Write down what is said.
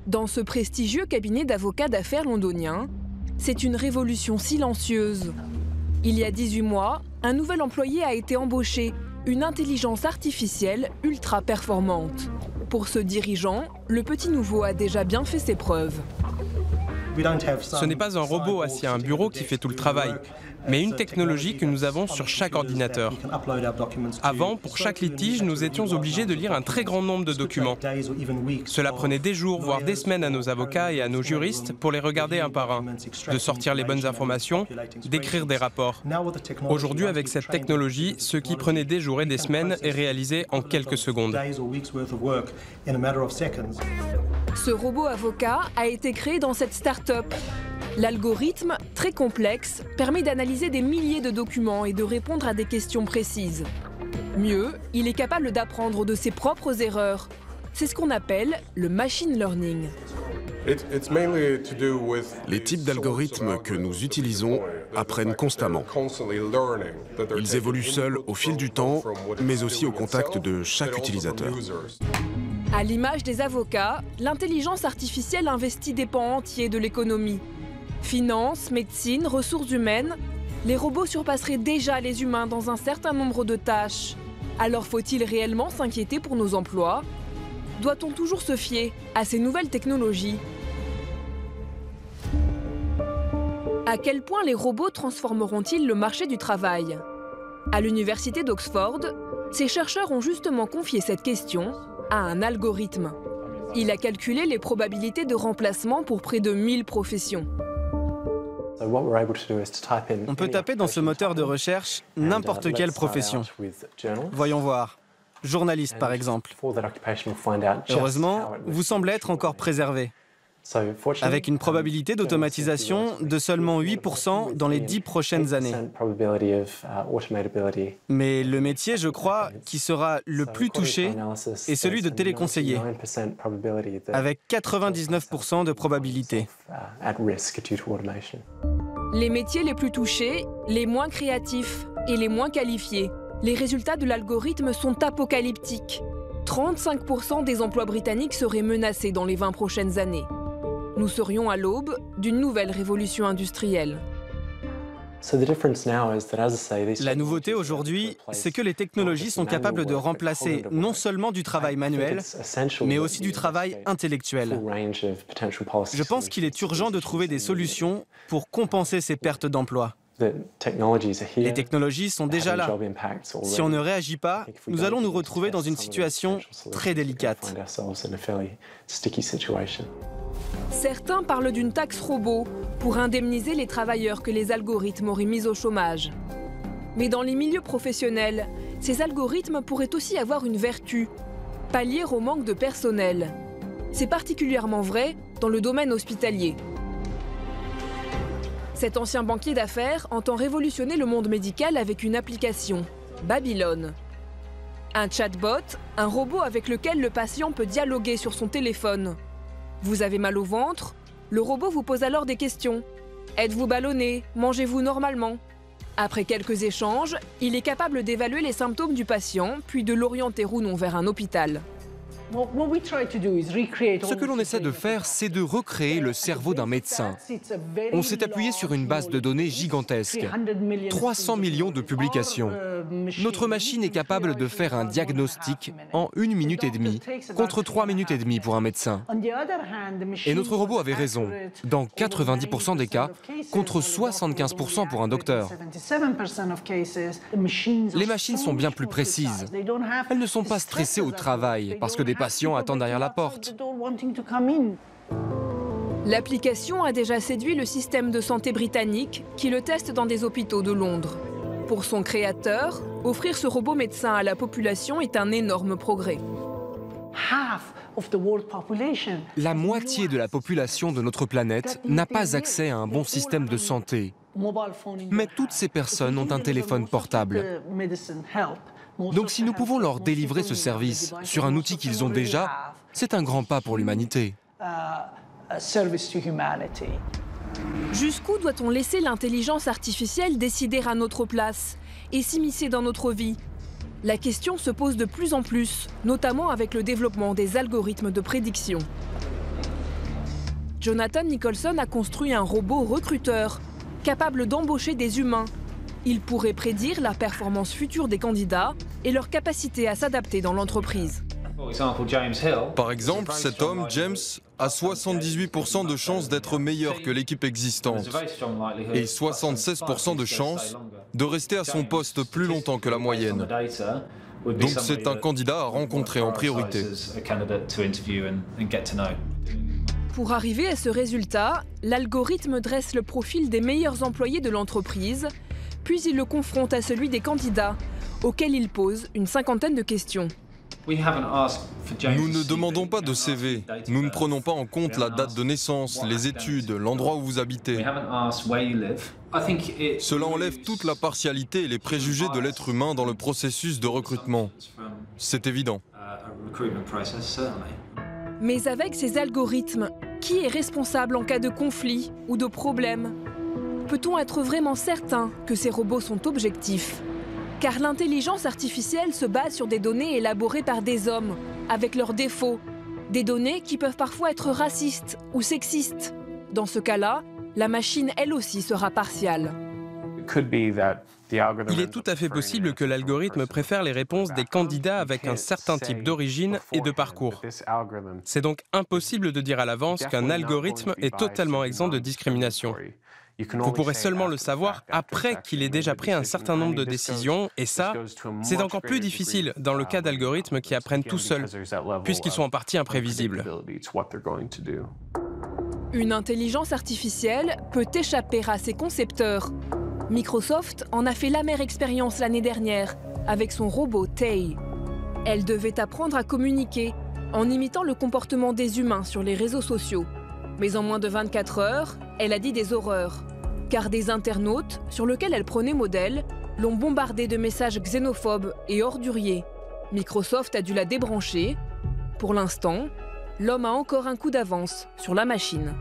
Dans ce prestigieux cabinet d'avocats d'affaires londonien, c'est une révolution silencieuse. Il y a 18 mois, un nouvel employé a été embauché, une intelligence artificielle ultra performante. Pour ce dirigeant, le petit nouveau a déjà bien fait ses preuves. Ce n'est pas un robot assis à un bureau qui fait tout le travail, mais une technologie que nous avons sur chaque ordinateur. Avant, pour chaque litige, nous étions obligés de lire un très grand nombre de documents. Cela prenait des jours, voire des semaines à nos avocats et à nos juristes pour les regarder un par un, de sortir les bonnes informations, d'écrire des rapports. Aujourd'hui, avec cette technologie, ce qui prenait des jours et des semaines est réalisé en quelques secondes. Ce robot avocat a été créé dans cette start-up. L'algorithme, très complexe, permet d'analyser des milliers de documents et de répondre à des questions précises. Mieux, il est capable d'apprendre de ses propres erreurs. C'est ce qu'on appelle le machine learning. Les types d'algorithmes que nous utilisons apprennent constamment. Ils évoluent seuls au fil du temps, mais aussi au contact de chaque utilisateur. À l'image des avocats, l'intelligence artificielle investit des pans entiers de l'économie. Finance, médecine, ressources humaines, les robots surpasseraient déjà les humains dans un certain nombre de tâches. Alors faut-il réellement s'inquiéter pour nos emplois? Doit-on toujours se fier à ces nouvelles technologies? À quel point les robots transformeront-ils le marché du travail? À l'université d'Oxford, ces chercheurs ont justement confié cette question à un algorithme. Il a calculé les probabilités de remplacement pour près de 1000 professions. On peut taper dans ce moteur de recherche n'importe quelle profession. Voyons voir. Journaliste, par exemple. Heureusement, vous semblez être encore préservé, avec une probabilité d'automatisation de seulement 8% dans les 10 prochaines années. Mais le métier, je crois, qui sera le plus touché est celui de téléconseiller, avec 99% de probabilité. Les métiers les plus touchés, les moins créatifs et les moins qualifiés. Les résultats de l'algorithme sont apocalyptiques. 35% des emplois britanniques seraient menacés dans les 20 prochaines années. Nous serions à l'aube d'une nouvelle révolution industrielle. La nouveauté aujourd'hui, c'est que les technologies sont capables de remplacer non seulement du travail manuel, mais aussi du travail intellectuel. Je pense qu'il est urgent de trouver des solutions pour compenser ces pertes d'emplois. Les technologies sont déjà là. Si on ne réagit pas, nous allons nous retrouver dans une situation très délicate. Certains parlent d'une taxe robot pour indemniser les travailleurs que les algorithmes auraient mis au chômage. Mais dans les milieux professionnels, ces algorithmes pourraient aussi avoir une vertu, pallier au manque de personnel. C'est particulièrement vrai dans le domaine hospitalier. Cet ancien banquier d'affaires entend révolutionner le monde médical avec une application, Babylone. Un chatbot, un robot avec lequel le patient peut dialoguer sur son téléphone. Vous avez mal au ventre? Le robot vous pose alors des questions. Êtes-vous ballonné? Mangez-vous normalement? Après quelques échanges, il est capable d'évaluer les symptômes du patient, puis de l'orienter ou non vers un hôpital. Ce que l'on essaie de faire, c'est de recréer le cerveau d'un médecin. On s'est appuyé sur une base de données gigantesque, 300 millions de publications. Notre machine est capable de faire un diagnostic en 1 minute et demie, contre 3 minutes et demie pour un médecin. Et notre robot avait raison, dans 90% des cas, contre 75% pour un docteur. Les machines sont bien plus précises. Elles ne sont pas stressées au travail, parce que des patients attendent derrière la porte. L'application a déjà séduit le système de santé britannique qui le teste dans des hôpitaux de Londres. Pour son créateur, offrir ce robot médecin à la population est un énorme progrès. La moitié de la population de notre planète n'a pas accès à un bon système de santé. Mais toutes ces personnes ont un téléphone portable. Donc si nous pouvons leur délivrer ce service sur un outil qu'ils ont déjà, c'est un grand pas pour l'humanité. Jusqu'où doit-on laisser l'intelligence artificielle décider à notre place et s'immiscer dans notre vie? La question se pose de plus en plus, notamment avec le développement des algorithmes de prédiction. Jonathan Nicholson a construit un robot recruteur, capable d'embaucher des humains. Il pourrait prédire la performance future des candidats et leur capacité à s'adapter dans l'entreprise. Par exemple, cet homme, James, a 78% de chances d'être meilleur que l'équipe existante et 76% de chances de rester à son poste plus longtemps que la moyenne. Donc c'est un candidat à rencontrer en priorité. Pour arriver à ce résultat, l'algorithme dresse le profil des meilleurs employés de l'entreprise, puis il le confronte à celui des candidats, auxquels il pose une cinquantaine de questions. Nous ne demandons pas de CV, nous ne prenons pas en compte la date de naissance, les études, l'endroit où vous habitez. Cela enlève toute la partialité et les préjugés de l'être humain dans le processus de recrutement. C'est évident. Mais avec ces algorithmes, qui est responsable en cas de conflit ou de problème? Peut-on être vraiment certain que ces robots sont objectifs? Car l'intelligence artificielle se base sur des données élaborées par des hommes, avec leurs défauts. Des données qui peuvent parfois être racistes ou sexistes. Dans ce cas-là, la machine, elle aussi, sera partiale. Il est tout à fait possible que l'algorithme préfère les réponses des candidats avec un certain type d'origine et de parcours. C'est donc impossible de dire à l'avance qu'un algorithme est totalement exempt de discrimination. Vous pourrez seulement le savoir après qu'il ait déjà pris un certain nombre de décisions, et ça, c'est encore plus difficile dans le cas d'algorithmes qui apprennent tout seuls, puisqu'ils sont en partie imprévisibles. Une intelligence artificielle peut échapper à ses concepteurs. Microsoft en a fait l'amère expérience l'année dernière avec son robot Tay. Elle devait apprendre à communiquer en imitant le comportement des humains sur les réseaux sociaux. Mais en moins de 24 heures, elle a dit des horreurs. Car des internautes, sur lesquels elle prenait modèle, l'ont bombardée de messages xénophobes et orduriers. Microsoft a dû la débrancher. Pour l'instant, l'homme a encore un coup d'avance sur la machine.